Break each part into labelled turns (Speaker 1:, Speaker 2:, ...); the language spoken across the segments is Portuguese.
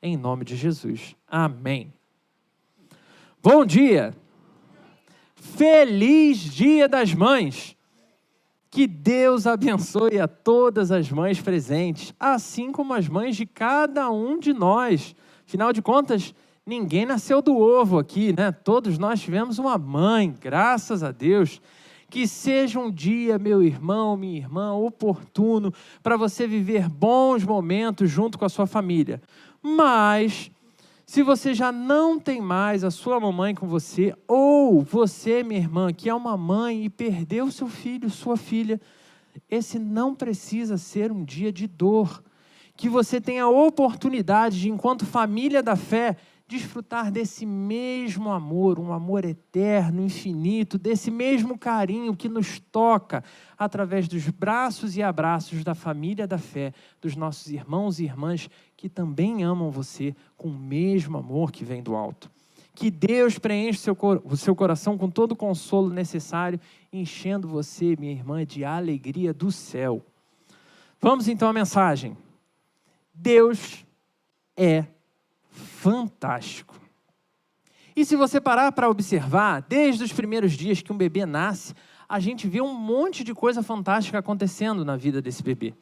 Speaker 1: em nome de Jesus. Amém. Bom dia! Feliz Dia das Mães! Que Deus abençoe a todas as mães presentes, assim como as mães de cada um de nós. Afinal de contas, ninguém nasceu do ovo aqui, né? Todos nós tivemos uma mãe, graças a Deus. Que seja um dia, meu irmão, minha irmã, oportuno para você viver bons momentos junto com a sua família. Mas, se você já não tem mais a sua mamãe com você, ou você, minha irmã, que é uma mãe e perdeu seu filho, sua filha, esse não precisa ser um dia de dor. Que você tenha a oportunidade de, enquanto família da fé, desfrutar desse mesmo amor, um amor eterno, infinito, desse mesmo carinho que nos toca através dos braços e abraços da família da fé, dos nossos irmãos e irmãs que também amam você com o mesmo amor que vem do alto. Que Deus preencha o seu coração com todo o consolo necessário, enchendo você, minha irmã, de alegria do céu. Vamos então à mensagem. Deus é fantástico. E se você parar para observar, desde os primeiros dias que um bebê nasce, a gente vê um monte de coisa fantástica acontecendo na vida desse bebê.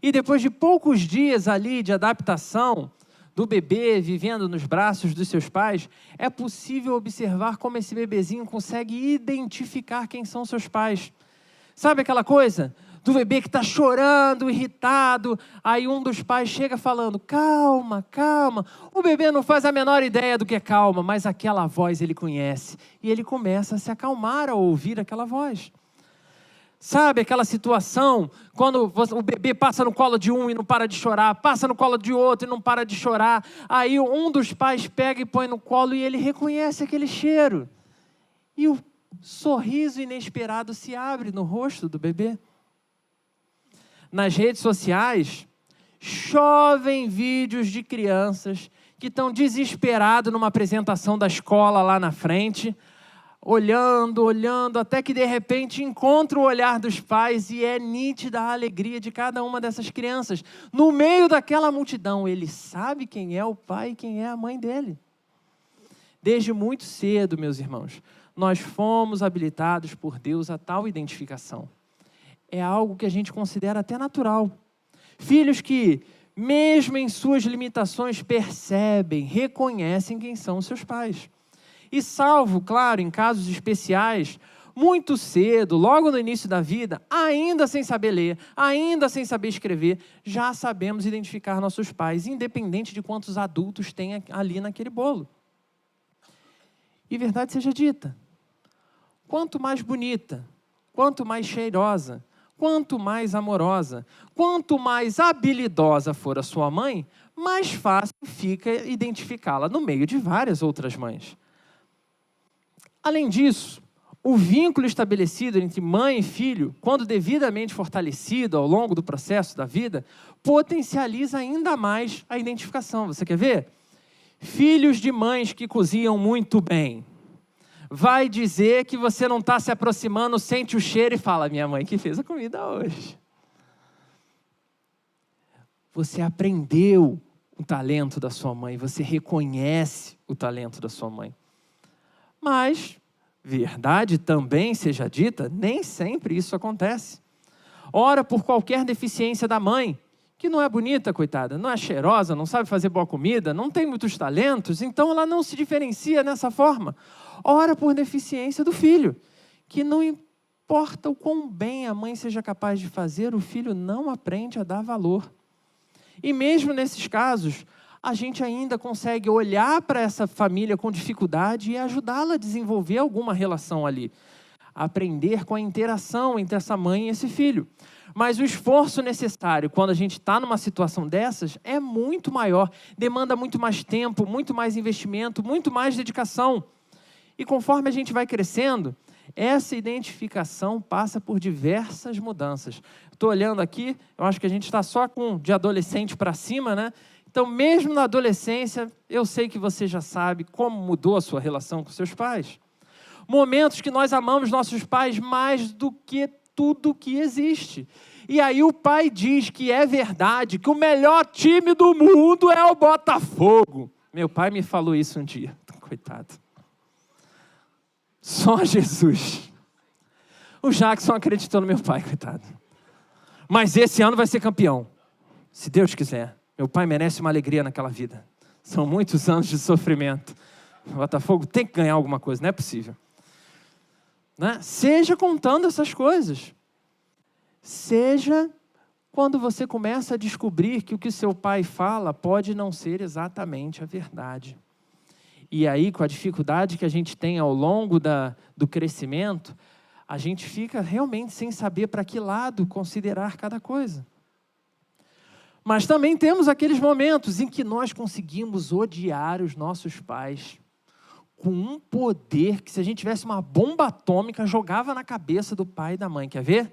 Speaker 1: E depois de poucos dias ali de adaptação do bebê vivendo nos braços dos seus pais, é possível observar como esse bebezinho consegue identificar quem são seus pais. Sabe aquela coisa do bebê que está chorando, irritado, aí um dos pais chega falando, calma, calma. O bebê não faz a menor ideia do que é calma, mas aquela voz ele conhece. E ele começa a se acalmar ao ouvir aquela voz. Sabe aquela situação, quando o bebê passa no colo de um e não para de chorar, passa no colo de outro e não para de chorar, aí um dos pais pega e põe no colo e ele reconhece aquele cheiro. E o sorriso inesperado se abre no rosto do bebê. Nas redes sociais, chovem vídeos de crianças que estão desesperados numa apresentação da escola lá na frente, olhando, até que de repente encontra o olhar dos pais e é nítida a alegria de cada uma dessas crianças. No meio daquela multidão, ele sabe quem é o pai e quem é a mãe dele. Desde muito cedo, meus irmãos, nós fomos habilitados por Deus a tal identificação. É algo que a gente considera até natural. Filhos que, mesmo em suas limitações, percebem, reconhecem quem são seus pais. E salvo, claro, em casos especiais, muito cedo, logo no início da vida, ainda sem saber ler, ainda sem saber escrever, já sabemos identificar nossos pais, independente de quantos adultos tem ali naquele bolo. E verdade seja dita, quanto mais bonita, quanto mais cheirosa, quanto mais amorosa, quanto mais habilidosa for a sua mãe, mais fácil fica identificá-la no meio de várias outras mães. Além disso, o vínculo estabelecido entre mãe e filho, quando devidamente fortalecido ao longo do processo da vida, potencializa ainda mais a identificação. Você quer ver? Filhos de mães que cozinham muito bem. Vai dizer que você não está se aproximando, sente o cheiro e fala, minha mãe que fez a comida hoje. Você aprendeu o talento da sua mãe, você reconhece o talento da sua mãe. Mas, verdade também seja dita, nem sempre isso acontece. Ora, por qualquer deficiência da mãe, que não é bonita, coitada, não é cheirosa, não sabe fazer boa comida, não tem muitos talentos, então ela não se diferencia dessa forma. Ora, por deficiência do filho, que não importa o quão bem a mãe seja capaz de fazer, o filho não aprende a dar valor. E mesmo nesses casos, a gente ainda consegue olhar para essa família com dificuldade e ajudá-la a desenvolver alguma relação ali. Aprender com a interação entre essa mãe e esse filho. Mas o esforço necessário quando a gente está numa situação dessas é muito maior, demanda muito mais tempo, muito mais investimento, muito mais dedicação. E conforme a gente vai crescendo, essa identificação passa por diversas mudanças. Estou olhando aqui, eu acho que a gente está só de adolescente para cima, né? Então, mesmo na adolescência, eu sei que você já sabe como mudou a sua relação com seus pais. Momentos que nós amamos nossos pais mais do que tudo que existe. E aí o pai diz que é verdade, que o melhor time do mundo é o Botafogo. Meu pai me falou isso um dia, coitado. Só Jesus. O Jackson acreditou no meu pai, coitado. Mas esse ano vai ser campeão, se Deus quiser. Meu pai merece uma alegria naquela vida. São muitos anos de sofrimento. O Botafogo tem que ganhar alguma coisa, não é possível. Né? Seja contando essas coisas. Seja quando você começa a descobrir que o que seu pai fala pode não ser exatamente a verdade. E aí, com a dificuldade que a gente tem ao longo do crescimento, a gente fica realmente sem saber para que lado considerar cada coisa. Mas também temos aqueles momentos em que nós conseguimos odiar os nossos pais com um poder que, se a gente tivesse uma bomba atômica, jogava na cabeça do pai e da mãe. Quer ver?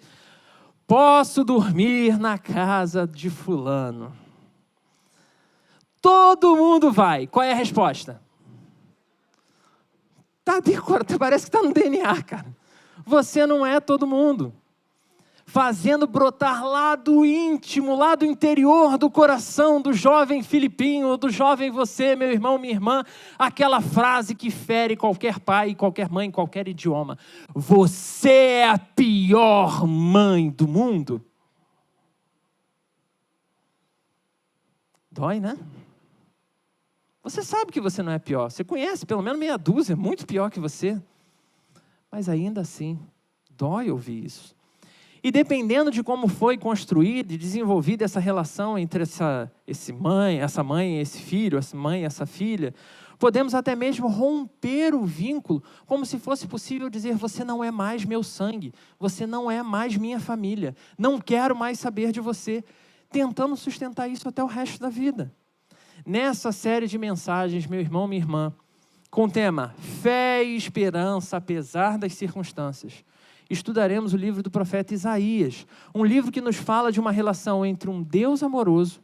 Speaker 1: Posso dormir na casa de fulano. Todo mundo vai. Qual é a resposta? Parece que está no DNA, cara. Você não é todo mundo. Fazendo brotar lá do íntimo, lá do interior do coração do jovem Filipinho, do jovem você, meu irmão, minha irmã, aquela frase que fere qualquer pai, qualquer mãe, qualquer idioma. Você é a pior mãe do mundo. Dói, né? Você sabe que você não é pior. Você conhece pelo menos meia dúzia, muito pior que você. Mas ainda assim, dói ouvir isso. E dependendo de como foi construída e desenvolvida essa relação entre essa mãe e esse filho, essa mãe e essa filha, podemos até mesmo romper o vínculo, como se fosse possível dizer: você não é mais meu sangue, você não é mais minha família, não quero mais saber de você, tentando sustentar isso até o resto da vida. Nessa série de mensagens, meu irmão, minha irmã, com o tema Fé e Esperança apesar das circunstâncias, estudaremos o livro do profeta Isaías, um livro que nos fala de uma relação entre um Deus amoroso,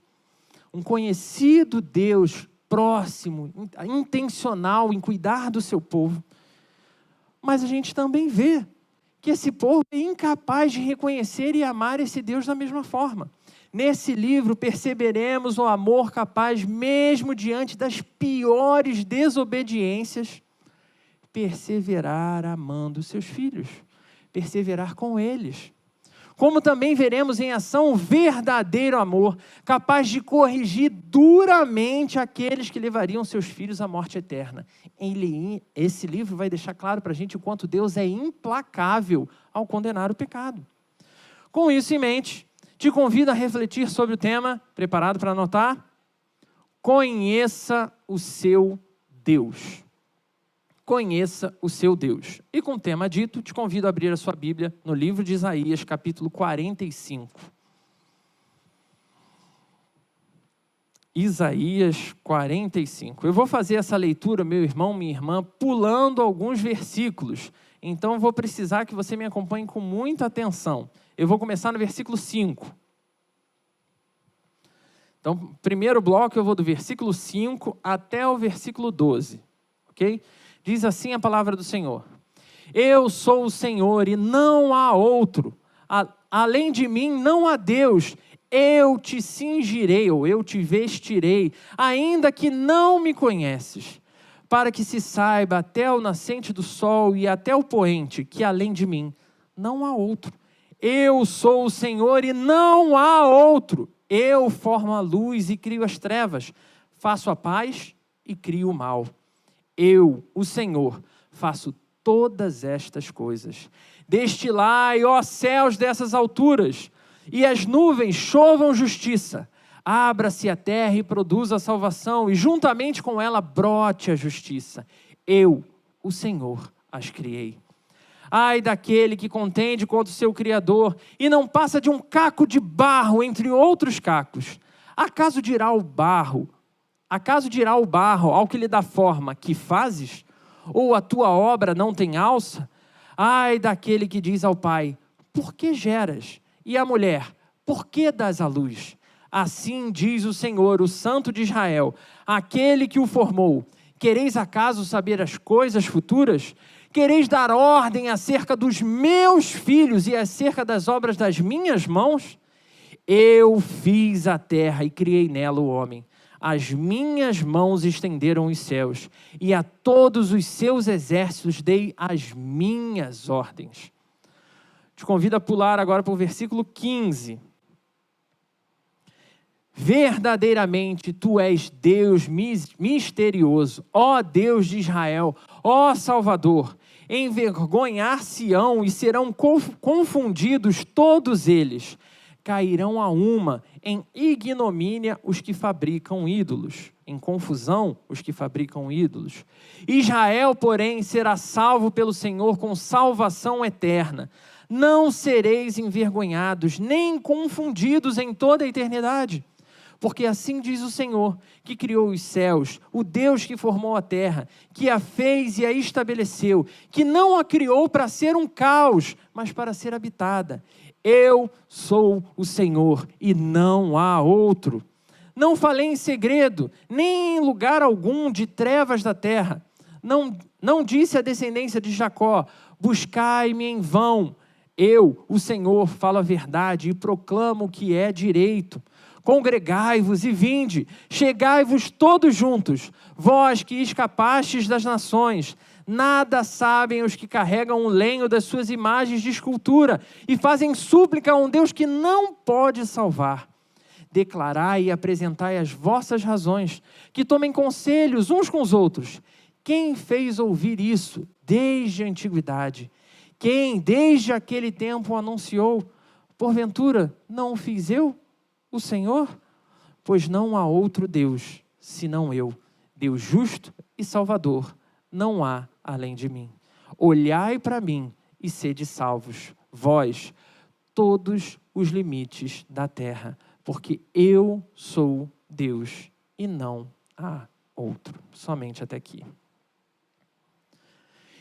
Speaker 1: um conhecido Deus próximo, intencional em cuidar do seu povo, mas a gente também vê que esse povo é incapaz de reconhecer e amar esse Deus da mesma forma. Nesse livro perceberemos o amor capaz, mesmo diante das piores desobediências, perseverar amando seus filhos, perseverar com eles. Como também veremos em ação um verdadeiro amor, capaz de corrigir duramente aqueles que levariam seus filhos à morte eterna. Esse livro vai deixar claro para a gente o quanto Deus é implacável ao condenar o pecado. Com isso em mente, te convido a refletir sobre o tema. Preparado para anotar? Conheça o seu Deus. Conheça o seu Deus. E com o tema dito, te convido a abrir a sua Bíblia no livro de Isaías, capítulo 45. Isaías 45. Eu vou fazer essa leitura, meu irmão, minha irmã, pulando alguns versículos. Então, vou precisar que você me acompanhe com muita atenção. Eu vou começar no versículo 5. Então, primeiro bloco, eu vou do versículo 5 até o versículo 12. Ok? Diz assim a palavra do Senhor: Eu sou o Senhor e não há outro. Além de mim não há Deus. Eu te cingirei, ou eu te vestirei, ainda que não me conheces, para que se saiba até o nascente do sol e até o poente, que além de mim não há outro. Eu sou o Senhor e não há outro. Eu formo a luz e crio as trevas, faço a paz e crio o mal. Eu, o Senhor, faço todas estas coisas. Destilai, ó céus dessas alturas, e as nuvens chovam justiça. Abra-se a terra e produza a salvação, e juntamente com ela brote a justiça. Eu, o Senhor, as criei. Ai daquele que contende contra o seu Criador, e não passa de um caco de barro entre outros cacos. Acaso dirá o barro ao que lhe dá forma: que fazes? Ou a tua obra não tem alça? Ai daquele que diz ao pai: por que geras? E à mulher: por que dás à luz? Assim diz o Senhor, o Santo de Israel, aquele que o formou: quereis acaso saber as coisas futuras? Quereis dar ordem acerca dos meus filhos e acerca das obras das minhas mãos? Eu fiz a terra e criei nela o homem. As minhas mãos estenderam os céus, e a todos os seus exércitos dei as minhas ordens. Te convido a pular agora para o versículo 15. Verdadeiramente, tu és Deus misterioso, ó Deus de Israel, ó Salvador. Envergonhar-se-ão e serão confundidos todos eles. Cairão a uma, em ignomínia os que fabricam ídolos, em confusão os que fabricam ídolos. Israel, porém, será salvo pelo Senhor com salvação eterna. Não sereis envergonhados, nem confundidos em toda a eternidade. Porque assim diz o Senhor, que criou os céus, o Deus que formou a terra, que a fez e a estabeleceu, que não a criou para ser um caos, mas para ser habitada. Eu sou o Senhor e não há outro. Não falei em segredo, nem em lugar algum de trevas da terra. Não disse à descendência de Jacó, buscai-me em vão. Eu, o Senhor, falo a verdade e proclamo o que é direito. Congregai-vos e vinde, chegai-vos todos juntos, vós que escapastes das nações. Nada sabem os que carregam o lenho das suas imagens de escultura e fazem súplica a um Deus que não pode salvar. Declarai e apresentai as vossas razões, que tomem conselhos uns com os outros. Quem fez ouvir isso desde a antiguidade? Quem desde aquele tempo anunciou? Porventura, não o fiz eu, o Senhor? Pois não há outro Deus, senão eu, Deus justo e salvador. Não há além de mim. Olhai para mim e sede salvos, vós, todos os limites da terra, porque eu sou Deus e não há outro. Somente até aqui.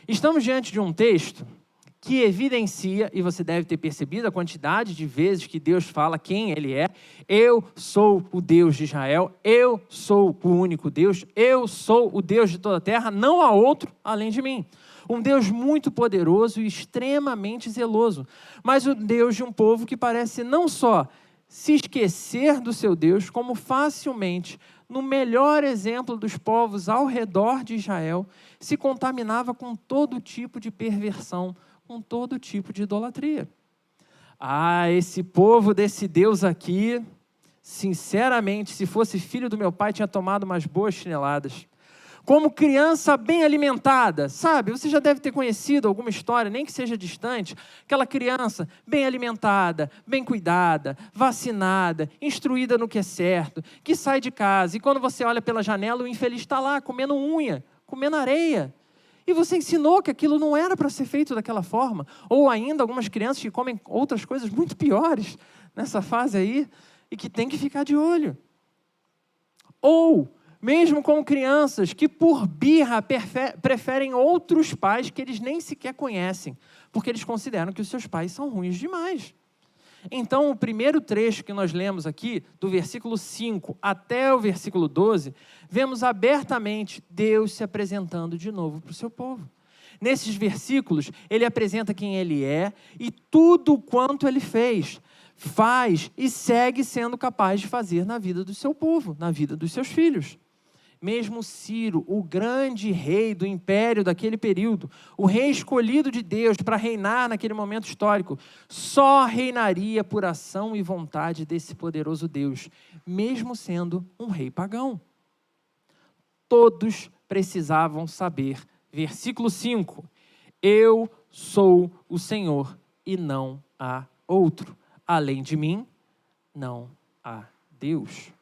Speaker 1: Estamos diante de um texto que evidencia, e você deve ter percebido a quantidade de vezes que Deus fala quem Ele é. Eu sou o Deus de Israel, eu sou o único Deus, eu sou o Deus de toda a terra, não há outro além de mim. Um Deus muito poderoso e extremamente zeloso, mas o Deus de um povo que parece não só se esquecer do seu Deus, como facilmente, no melhor exemplo dos povos ao redor de Israel, se contaminava com todo tipo de perversão, com todo tipo de idolatria. Esse povo desse Deus aqui, sinceramente, se fosse filho do meu pai, tinha tomado umas boas chineladas. Como criança bem alimentada, sabe? Você já deve ter conhecido alguma história, nem que seja distante, aquela criança bem alimentada, bem cuidada, vacinada, instruída no que é certo, que sai de casa e quando você olha pela janela, o infeliz está lá comendo unha, comendo areia. E você ensinou que aquilo não era para ser feito daquela forma. Ou ainda algumas crianças que comem outras coisas muito piores nessa fase aí e que tem que ficar de olho. Ou mesmo com crianças que por birra preferem outros pais que eles nem sequer conhecem, porque eles consideram que os seus pais são ruins demais. Então, o primeiro trecho que nós lemos aqui, do versículo 5 até o versículo 12, vemos abertamente Deus se apresentando de novo para o seu povo. Nesses versículos, ele apresenta quem ele é e tudo quanto ele fez, faz e segue sendo capaz de fazer na vida do seu povo, na vida dos seus filhos. Mesmo Ciro, o grande rei do império daquele período, o rei escolhido de Deus para reinar naquele momento histórico, só reinaria por ação e vontade desse poderoso Deus, mesmo sendo um rei pagão. Todos precisavam saber, versículo 5, eu sou o Senhor e não há outro. Além de mim, não há Deus.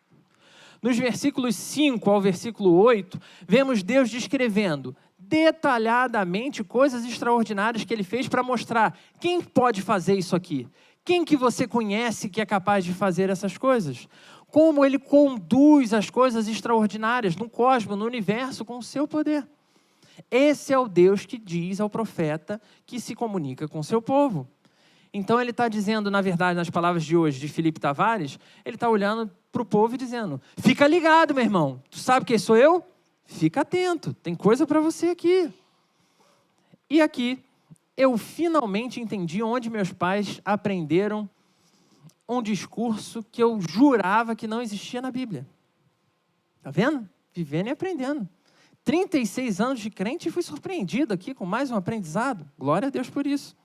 Speaker 1: Nos versículos 5 ao versículo 8, vemos Deus descrevendo detalhadamente coisas extraordinárias que ele fez para mostrar quem pode fazer isso aqui. Quem que você conhece que é capaz de fazer essas coisas? Como ele conduz as coisas extraordinárias no cosmos, no universo, com o seu poder. Esse é o Deus que diz ao profeta que se comunica com o seu povo. Então ele está dizendo, na verdade, nas palavras de hoje de Felipe Tavares, ele está olhando para o povo e dizendo, fica ligado, meu irmão, tu sabe quem sou eu? Fica atento, tem coisa para você aqui. E aqui, eu finalmente entendi onde meus pais aprenderam um discurso que eu jurava que não existia na Bíblia. Está vendo? Vivendo e aprendendo. 36 anos de crente e fui surpreendido aqui com mais um aprendizado. Glória a Deus por isso.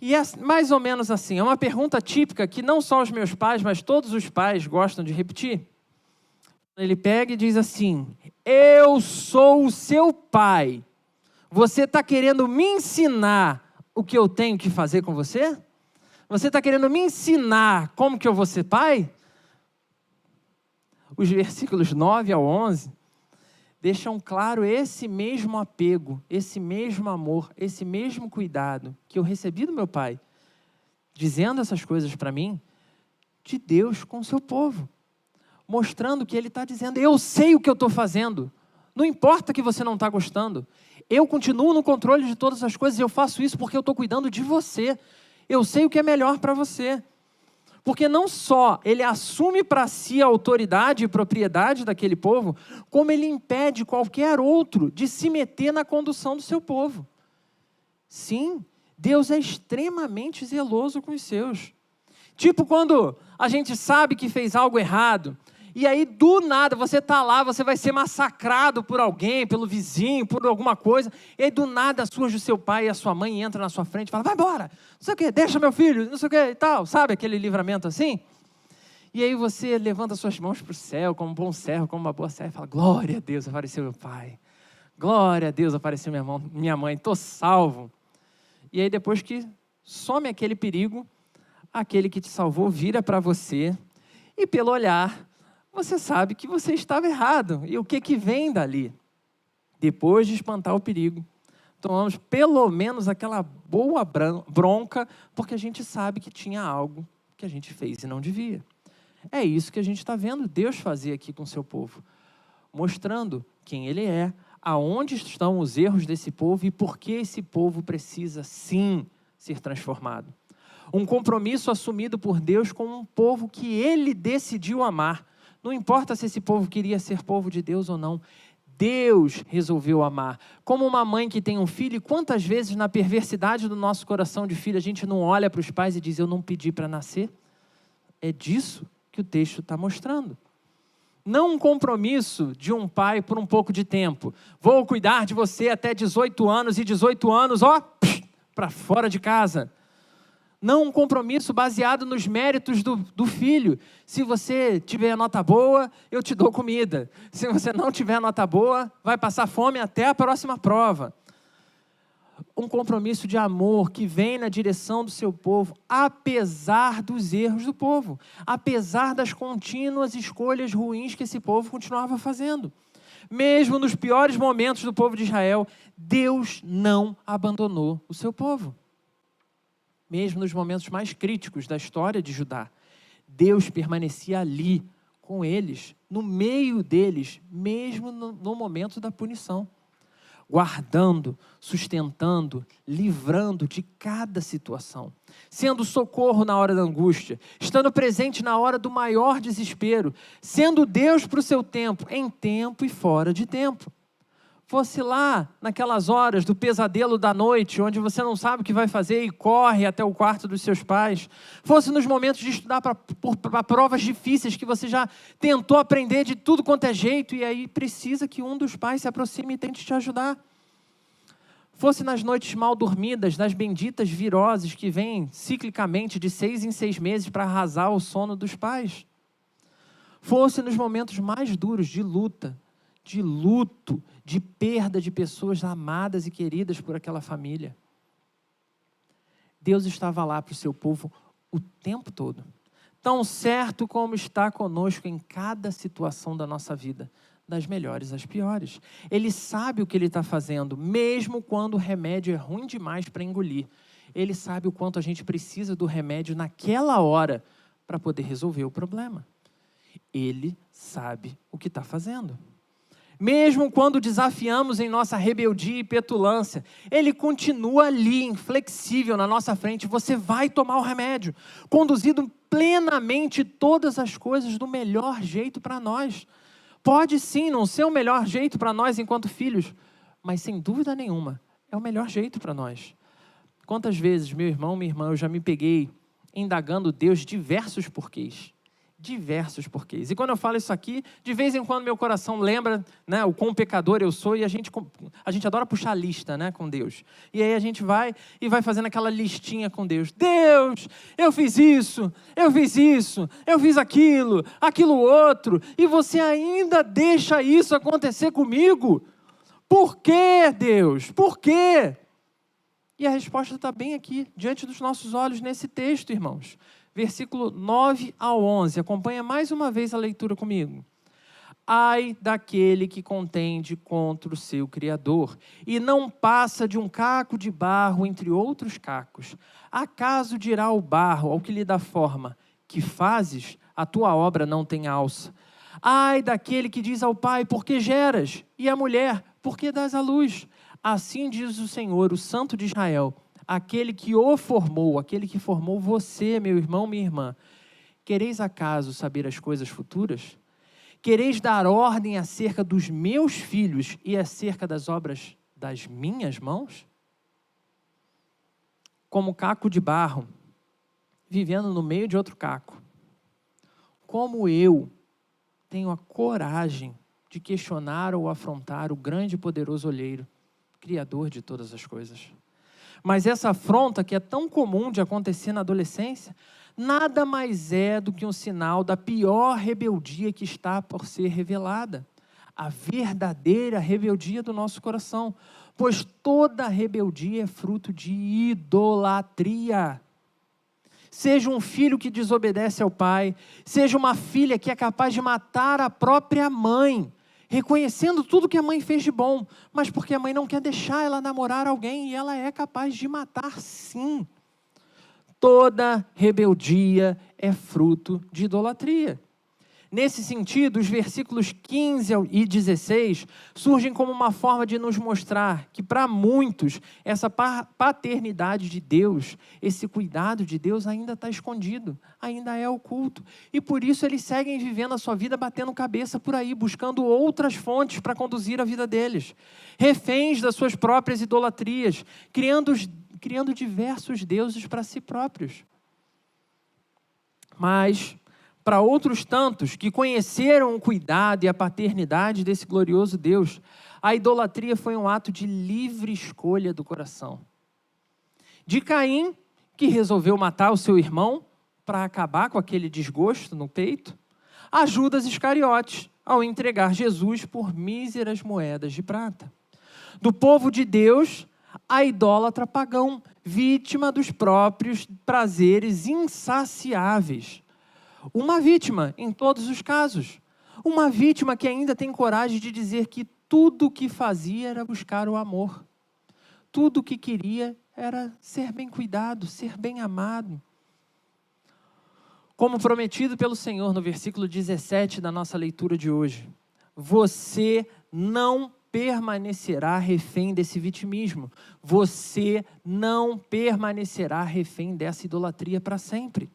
Speaker 1: E é mais ou menos assim, é uma pergunta típica que não só os meus pais, mas todos os pais gostam de repetir. Ele pega e diz assim: eu sou o seu pai. Você está querendo me ensinar o que eu tenho que fazer com você? Você está querendo me ensinar como que eu vou ser pai? Os versículos 9 ao 11 deixam claro esse mesmo apego, esse mesmo amor, esse mesmo cuidado que eu recebi do meu pai, dizendo essas coisas para mim, de Deus com o seu povo, mostrando que ele está dizendo: eu sei o que eu estou fazendo, não importa que você não está gostando, eu continuo no controle de todas as coisas, eu faço isso porque eu estou cuidando de você, eu sei o que é melhor para você. Porque não só ele assume para si a autoridade e propriedade daquele povo, como ele impede qualquer outro de se meter na condução do seu povo. Sim, Deus é extremamente zeloso com os seus. Tipo quando a gente sabe que fez algo errado, e aí do nada você está lá, você vai ser massacrado por alguém, pelo vizinho, por alguma coisa, e aí do nada surge o seu pai e a sua mãe e entra na sua frente e fala: vai embora, não sei o quê, deixa meu filho, não sei o quê e tal, sabe aquele livramento assim? E aí você levanta suas mãos para o céu, como um bom servo, como uma boa serva, e fala: glória a Deus, apareceu meu pai, glória a Deus, apareceu minha mãe, estou salvo. E aí depois que some aquele perigo, aquele que te salvou vira para você, e pelo olhar, você sabe que você estava errado. E o que vem dali? Depois de espantar o perigo, tomamos pelo menos aquela boa bronca, porque a gente sabe que tinha algo que a gente fez e não devia. É isso que a gente está vendo Deus fazer aqui com o seu povo, mostrando quem Ele é, aonde estão os erros desse povo e por que esse povo precisa, sim, ser transformado. Um compromisso assumido por Deus com um povo que Ele decidiu amar. Não importa se esse povo queria ser povo de Deus ou não. Deus resolveu amar. Como uma mãe que tem um filho, e quantas vezes na perversidade do nosso coração de filho, a gente não olha para os pais e diz: eu não pedi para nascer? É disso que o texto está mostrando. Não um compromisso de um pai por um pouco de tempo. Vou cuidar de você até 18 anos, e 18 anos, para fora de casa. Não um compromisso baseado nos méritos do filho. Se você tiver nota boa, eu te dou comida. Se você não tiver nota boa, vai passar fome até a próxima prova. Um compromisso de amor que vem na direção do seu povo, apesar dos erros do povo, apesar das contínuas escolhas ruins que esse povo continuava fazendo. Mesmo nos piores momentos do povo de Israel, Deus não abandonou o seu povo. Mesmo nos momentos mais críticos da história de Judá, Deus permanecia ali, com eles, no meio deles, mesmo no momento da punição, guardando, sustentando, livrando de cada situação, sendo socorro na hora da angústia, estando presente na hora do maior desespero, sendo Deus para o seu tempo, em tempo e fora de tempo. Fosse lá, naquelas horas do pesadelo da noite, onde você não sabe o que vai fazer e corre até o quarto dos seus pais. Fosse nos momentos de estudar para provas difíceis, que você já tentou aprender de tudo quanto é jeito, e aí precisa que um dos pais se aproxime e tente te ajudar. Fosse nas noites mal dormidas, nas benditas viroses que vêm ciclicamente de 6 em 6 meses para arrasar o sono dos pais. Fosse nos momentos mais duros de luta, de luto, de perda de pessoas amadas e queridas por aquela família. Deus estava lá para o seu povo o tempo todo. Tão certo como está conosco em cada situação da nossa vida, das melhores às piores. Ele sabe o que Ele está fazendo, mesmo quando o remédio é ruim demais para engolir. Ele sabe o quanto a gente precisa do remédio naquela hora para poder resolver o problema. Ele sabe o que está fazendo. Mesmo quando desafiamos em nossa rebeldia e petulância, Ele continua ali, inflexível na nossa frente. Você vai tomar o remédio, conduzido plenamente todas as coisas do melhor jeito para nós. Pode sim não ser o melhor jeito para nós enquanto filhos, mas sem dúvida nenhuma, é o melhor jeito para nós. Quantas vezes, meu irmão, minha irmã, eu já me peguei indagando Deus diversos porquês. Diversos porquês. E quando eu falo isso aqui, de vez em quando meu coração lembra, né, o quão pecador eu sou, e a gente adora puxar lista, né, com Deus. E aí a gente vai fazendo aquela listinha com Deus. Deus, eu fiz isso, eu fiz aquilo outro, e você ainda deixa isso acontecer comigo? Por quê, Deus? Por quê? E a resposta está bem aqui, diante dos nossos olhos, nesse texto, irmãos. Versículo 9 ao 11. Acompanha mais uma vez a leitura comigo. Ai daquele que contende contra o seu Criador, e não passa de um caco de barro entre outros cacos. Acaso dirá o barro ao que lhe dá forma, que fazes, a tua obra não tem alça? Ai daquele que diz ao pai, por que geras? E à mulher, por que dás à luz? Assim diz o Senhor, o Santo de Israel, aquele que o formou, aquele que formou você, meu irmão, minha irmã. Quereis acaso saber as coisas futuras? Quereis dar ordem acerca dos meus filhos e acerca das obras das minhas mãos? Como caco de barro, vivendo no meio de outro caco. Como eu tenho a coragem de questionar ou afrontar o grande e poderoso olheiro, Criador de todas as coisas. Mas essa afronta, que é tão comum de acontecer na adolescência, nada mais é do que um sinal da pior rebeldia que está por ser revelada. A verdadeira rebeldia do nosso coração. Pois toda rebeldia é fruto de idolatria. Seja um filho que desobedece ao pai, seja uma filha que é capaz de matar a própria mãe, reconhecendo tudo que a mãe fez de bom, mas porque a mãe não quer deixar ela namorar alguém e ela é capaz de matar sim. Toda rebeldia é fruto de idolatria. Nesse sentido, os versículos 15 e 16 surgem como uma forma de nos mostrar que para muitos essa paternidade de Deus, esse cuidado de Deus ainda está escondido, ainda é oculto. E por isso eles seguem vivendo a sua vida batendo cabeça por aí, buscando outras fontes para conduzir a vida deles. Reféns das suas próprias idolatrias, criando diversos deuses para si próprios. Mas para outros tantos que conheceram o cuidado e a paternidade desse glorioso Deus, a idolatria foi um ato de livre escolha do coração. De Caim, que resolveu matar o seu irmão para acabar com aquele desgosto no peito, a Judas Iscariotes, ao entregar Jesus por míseras moedas de prata. Do povo de Deus, a idólatra pagão, vítima dos próprios prazeres insaciáveis. Uma vítima em todos os casos. Uma vítima que ainda tem coragem de dizer que tudo o que fazia era buscar o amor. Tudo o que queria era ser bem cuidado, ser bem amado. Como prometido pelo Senhor no versículo 17 da nossa leitura de hoje. Você não permanecerá refém desse vitimismo. Você não permanecerá refém dessa idolatria para sempre.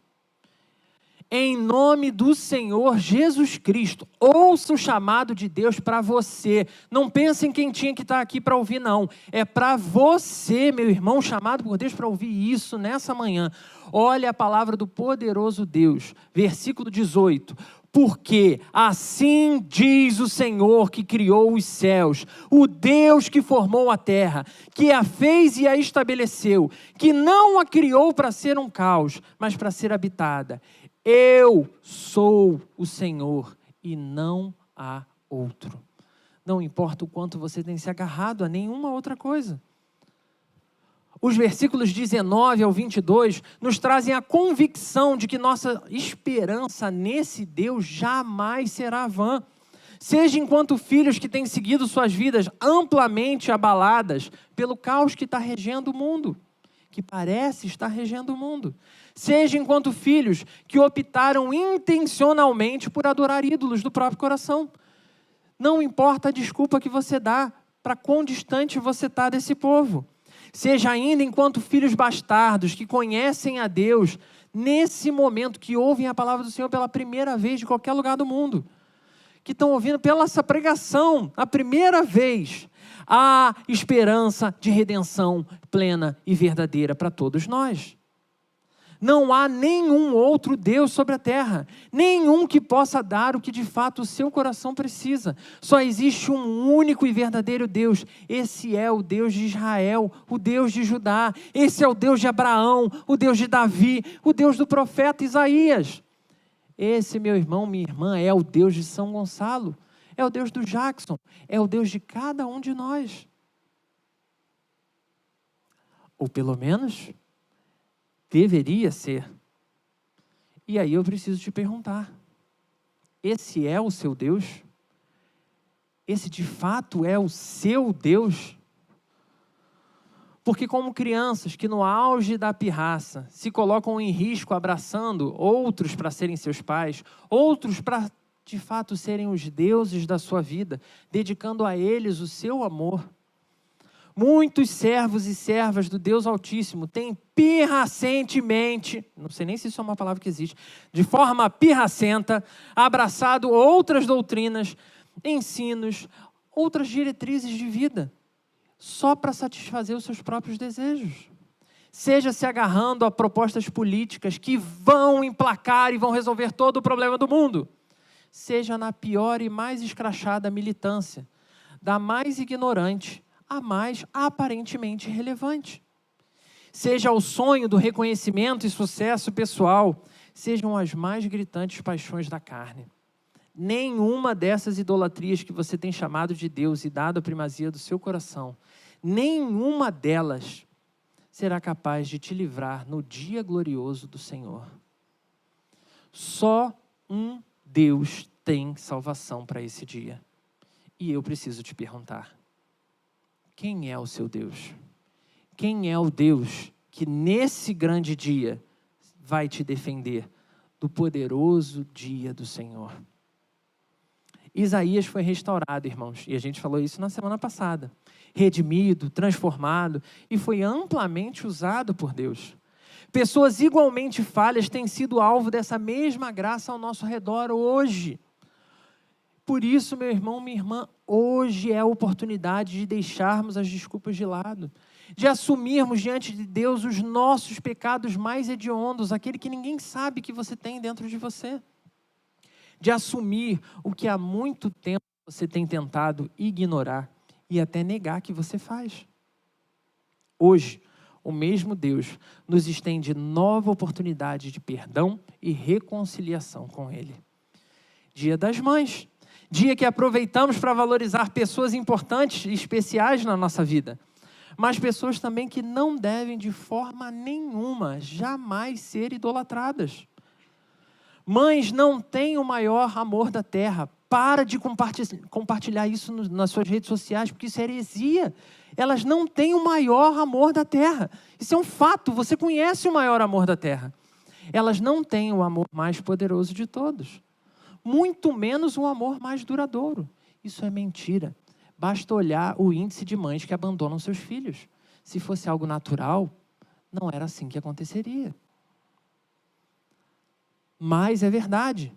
Speaker 1: Em nome do Senhor Jesus Cristo, ouça o chamado de Deus para você. Não pense em quem tinha que estar aqui para ouvir, não. É para você, meu irmão, chamado por Deus para ouvir isso nessa manhã. Olha a palavra do poderoso Deus, versículo 18. Porque assim diz o Senhor que criou os céus, o Deus que formou a terra, que a fez e a estabeleceu, que não a criou para ser um caos, mas para ser habitada. Eu sou o Senhor e não há outro. Não importa o quanto você tem se agarrado a nenhuma outra coisa. Os versículos 19 ao 22 nos trazem a convicção de que nossa esperança nesse Deus jamais será vã. Seja enquanto filhos que têm seguido suas vidas amplamente abaladas pelo caos que está regendo o mundo, que parece estar regendo o mundo. Seja enquanto filhos que optaram intencionalmente por adorar ídolos do próprio coração. Não importa a desculpa que você dá para quão distante você está desse povo. Seja ainda enquanto filhos bastardos que conhecem a Deus nesse momento, que ouvem a palavra do Senhor pela primeira vez de qualquer lugar do mundo. Que estão ouvindo pela essa pregação, a primeira vez, a esperança de redenção plena e verdadeira para todos nós. Não há nenhum outro Deus sobre a terra, nenhum que possa dar o que de fato o seu coração precisa. Só existe um único e verdadeiro Deus. Esse é o Deus de Israel, o Deus de Judá. Esse é o Deus de Abraão, o Deus de Davi, o Deus do profeta Isaías. Esse, meu irmão, minha irmã, é o Deus de São Gonçalo, é o Deus do Jackson, é o Deus de cada um de nós. Ou pelo menos deveria ser. E aí eu preciso te perguntar, esse é o seu Deus? Esse de fato é o seu Deus? Porque como crianças que no auge da pirraça se colocam em risco abraçando outros para serem seus pais, outros para de fato serem os deuses da sua vida, dedicando a eles o seu amor, muitos servos e servas do Deus Altíssimo têm pirracentemente, não sei nem se isso é uma palavra que existe, de forma pirracenta, abraçado outras doutrinas, ensinos, outras diretrizes de vida, só para satisfazer os seus próprios desejos. Seja se agarrando a propostas políticas que vão emplacar e vão resolver todo o problema do mundo, seja na pior e mais escrachada militância, da mais ignorante a mais aparentemente relevante. Seja o sonho do reconhecimento e sucesso pessoal, sejam as mais gritantes paixões da carne. Nenhuma dessas idolatrias que você tem chamado de Deus e dado a primazia do seu coração, nenhuma delas será capaz de te livrar no dia glorioso do Senhor. Só um Deus tem salvação para esse dia. E eu preciso te perguntar, quem é o seu Deus? Quem é o Deus que nesse grande dia vai te defender do poderoso dia do Senhor? Isaías foi restaurado, irmãos, e a gente falou isso na semana passada. Redimido, transformado e foi amplamente usado por Deus. Pessoas igualmente falhas têm sido alvo dessa mesma graça ao nosso redor hoje. Por isso, meu irmão, minha irmã, hoje é a oportunidade de deixarmos as desculpas de lado, de assumirmos diante de Deus os nossos pecados mais hediondos, aquele que ninguém sabe que você tem dentro de você, de assumir o que há muito tempo você tem tentado ignorar e até negar que você faz. Hoje, o mesmo Deus nos estende nova oportunidade de perdão e reconciliação com Ele. Dia das Mães. Dia que aproveitamos para valorizar pessoas importantes e especiais na nossa vida, mas pessoas também que não devem de forma nenhuma jamais ser idolatradas. Mães não têm o maior amor da terra. Para de compartilhar isso nas suas redes sociais, porque isso é heresia. Elas não têm o maior amor da terra. Isso é um fato, você conhece o maior amor da terra. Elas não têm o amor mais poderoso de todos. Muito menos um amor mais duradouro. Isso é mentira. Basta olhar o índice de mães que abandonam seus filhos. Se fosse algo natural, não era assim que aconteceria. Mas é verdade.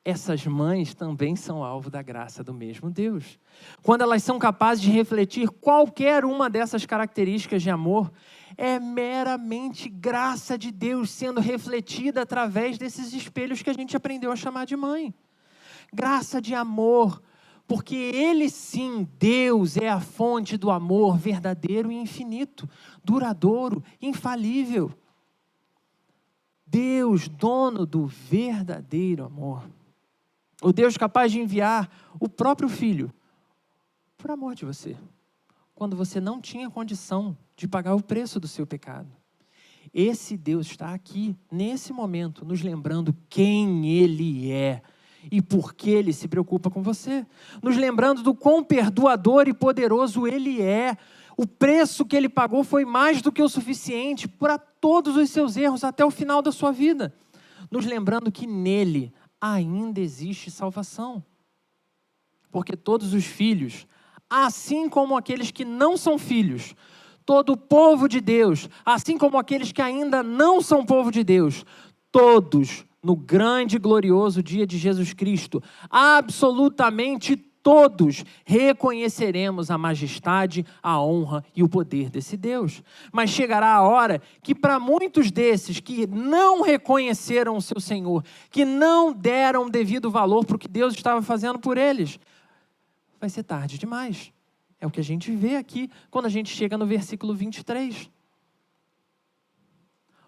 Speaker 1: Essas mães também são alvo da graça do mesmo Deus. Quando elas são capazes de refletir qualquer uma dessas características de amor, é meramente graça de Deus sendo refletida através desses espelhos que a gente aprendeu a chamar de mãe. Graça de amor, porque Ele sim, Deus, é a fonte do amor verdadeiro e infinito, duradouro, infalível. Deus, dono do verdadeiro amor. O Deus capaz de enviar o próprio Filho por amor de você, quando você não tinha condição de pagar o preço do seu pecado. Esse Deus está aqui, nesse momento, nos lembrando quem Ele é e por que Ele se preocupa com você. Nos lembrando do quão perdoador e poderoso Ele é. O preço que Ele pagou foi mais do que o suficiente para todos os seus erros até o final da sua vida. Nos lembrando que nele ainda existe salvação. Porque todos os filhos, assim como aqueles que não são filhos, todo o povo de Deus, assim como aqueles que ainda não são povo de Deus, todos, no grande e glorioso dia de Jesus Cristo, absolutamente todos reconheceremos a majestade, a honra e o poder desse Deus. Mas chegará a hora que para muitos desses que não reconheceram o seu Senhor, que não deram devido valor para o que Deus estava fazendo por eles, vai ser tarde demais. É o que a gente vê aqui quando a gente chega no versículo 23.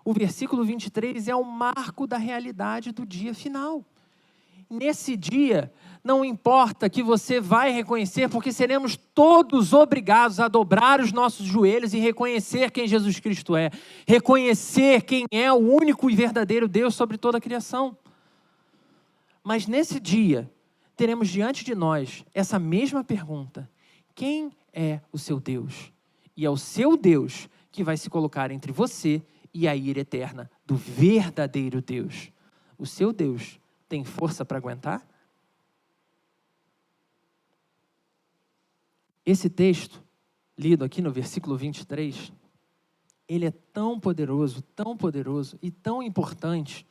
Speaker 1: O versículo 23 é o marco da realidade do dia final. Nesse dia, não importa que você vai reconhecer, porque seremos todos obrigados a dobrar os nossos joelhos e reconhecer quem Jesus Cristo é. Reconhecer quem é o único e verdadeiro Deus sobre toda a criação. Mas nesse dia, teremos diante de nós essa mesma pergunta: quem é o seu Deus? E é o seu Deus que vai se colocar entre você e a ira eterna do verdadeiro Deus. O seu Deus tem força para aguentar? Esse texto, lido aqui no versículo 23, ele é tão poderoso e tão importante,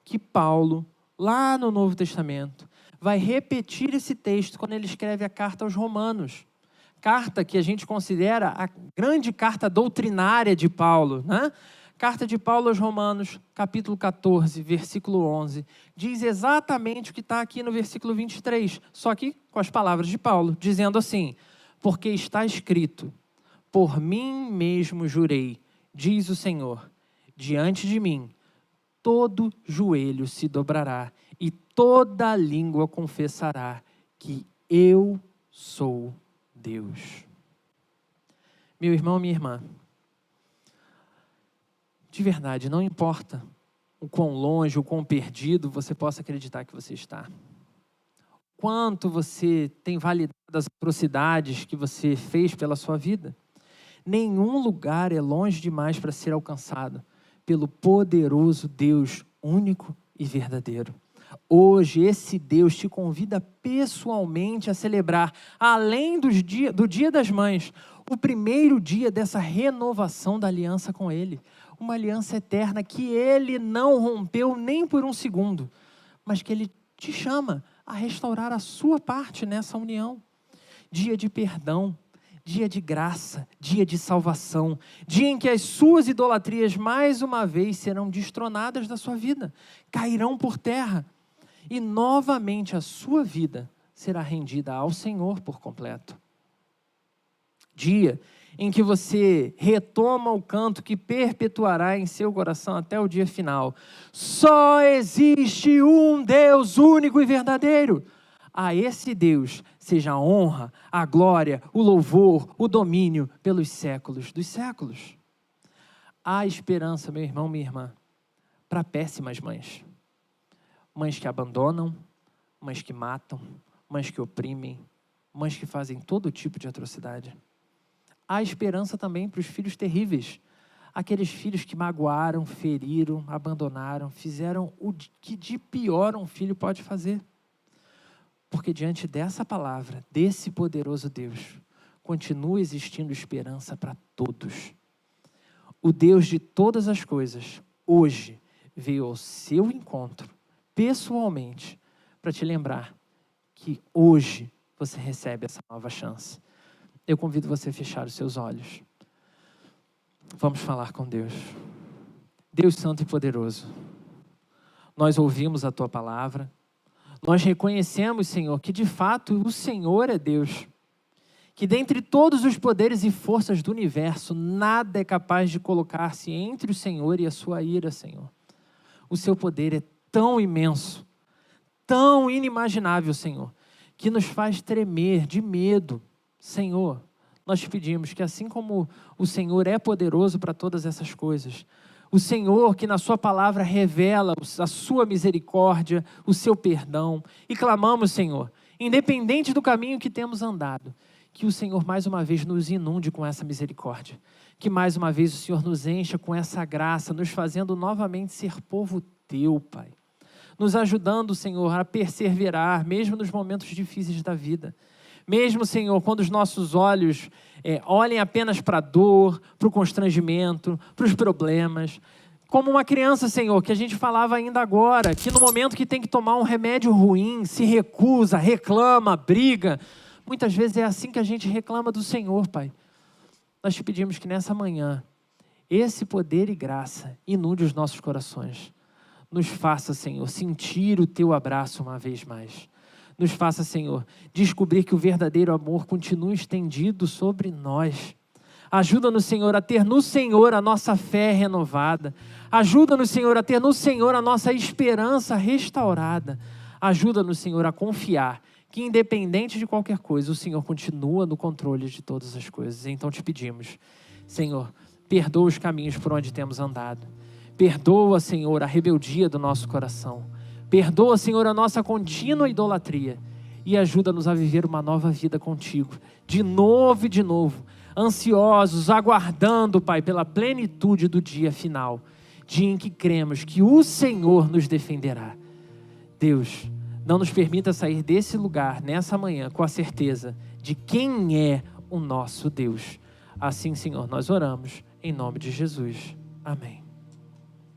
Speaker 1: que Paulo, lá no Novo Testamento, vai repetir esse texto quando ele escreve a carta aos Romanos. Carta que a gente considera a grande carta doutrinária de Paulo, né? Carta de Paulo aos Romanos, capítulo 14, versículo 11, diz exatamente o que está aqui no versículo 23, só que com as palavras de Paulo, dizendo assim: porque está escrito, por mim mesmo jurei, diz o Senhor, diante de mim todo joelho se dobrará e toda língua confessará que eu sou Deus. Meu irmão, minha irmã, de verdade, não importa o quão longe, o quão perdido você possa acreditar que você está. Quanto você tem validado as atrocidades que você fez pela sua vida. Nenhum lugar é longe demais para ser alcançado pelo poderoso Deus único e verdadeiro. Hoje, esse Deus te convida pessoalmente a celebrar, além do Dia das Mães, o primeiro dia dessa renovação da aliança com Ele. Uma aliança eterna que Ele não rompeu nem por um segundo, mas que Ele te chama a restaurar a sua parte nessa união. Dia de perdão, dia de graça, dia de salvação, dia em que as suas idolatrias mais uma vez serão destronadas da sua vida, cairão por terra e novamente a sua vida será rendida ao Senhor por completo. Dia em que você retoma o canto que perpetuará em seu coração até o dia final. Só existe um Deus único e verdadeiro. A esse Deus seja a honra, a glória, o louvor, o domínio pelos séculos dos séculos. Há esperança, meu irmão, minha irmã, para péssimas mães. Mães que abandonam, mães que matam, mães que oprimem, mães que fazem todo tipo de atrocidade. Há esperança também para os filhos terríveis, aqueles filhos que magoaram, feriram, abandonaram, fizeram o que de pior um filho pode fazer. Porque diante dessa palavra, desse poderoso Deus, continua existindo esperança para todos. O Deus de todas as coisas, hoje, veio ao seu encontro, pessoalmente, para te lembrar que hoje você recebe essa nova chance. Eu convido você a fechar os seus olhos. Vamos falar com Deus. Deus Santo e Poderoso, nós ouvimos a Tua palavra, nós reconhecemos, Senhor, que de fato o Senhor é Deus, que dentre todos os poderes e forças do universo, nada é capaz de colocar-se entre o Senhor e a sua ira, Senhor. O seu poder é tão imenso, tão inimaginável, Senhor, que nos faz tremer de medo. Senhor, nós te pedimos que assim como o Senhor é poderoso para todas essas coisas, o Senhor que na sua palavra revela a sua misericórdia, o seu perdão, e clamamos, Senhor, independente do caminho que temos andado, que o Senhor mais uma vez nos inunde com essa misericórdia, que mais uma vez o Senhor nos encha com essa graça, nos fazendo novamente ser povo teu, Pai, nos ajudando, Senhor, a perseverar, mesmo nos momentos difíceis da vida. Mesmo, Senhor, quando os nossos olhos olhem apenas para a dor, para o constrangimento, para os problemas, como uma criança, Senhor, que a gente falava ainda agora, que no momento que tem que tomar um remédio ruim, se recusa, reclama, briga. Muitas vezes é assim que a gente reclama do Senhor, Pai. Nós te pedimos que nessa manhã, esse poder e graça inunde os nossos corações. Nos faça, Senhor, sentir o teu abraço uma vez mais. Nos faça, Senhor, descobrir que o verdadeiro amor continua estendido sobre nós. Ajuda-nos, Senhor, a ter no Senhor a nossa fé renovada. Ajuda-nos, Senhor, a ter no Senhor a nossa esperança restaurada. Ajuda-nos, Senhor, a confiar que, independente de qualquer coisa, o Senhor continua no controle de todas as coisas. Então te pedimos, Senhor, perdoa os caminhos por onde temos andado. Perdoa, Senhor, a rebeldia do nosso coração. Perdoa, Senhor, a nossa contínua idolatria. E ajuda-nos a viver uma nova vida contigo. De novo e de novo. Ansiosos, aguardando, Pai, pela plenitude do dia final. Dia em que cremos que o Senhor nos defenderá. Deus, não nos permita sair desse lugar, nessa manhã, com a certeza de quem é o nosso Deus. Assim, Senhor, nós oramos em nome de Jesus. Amém.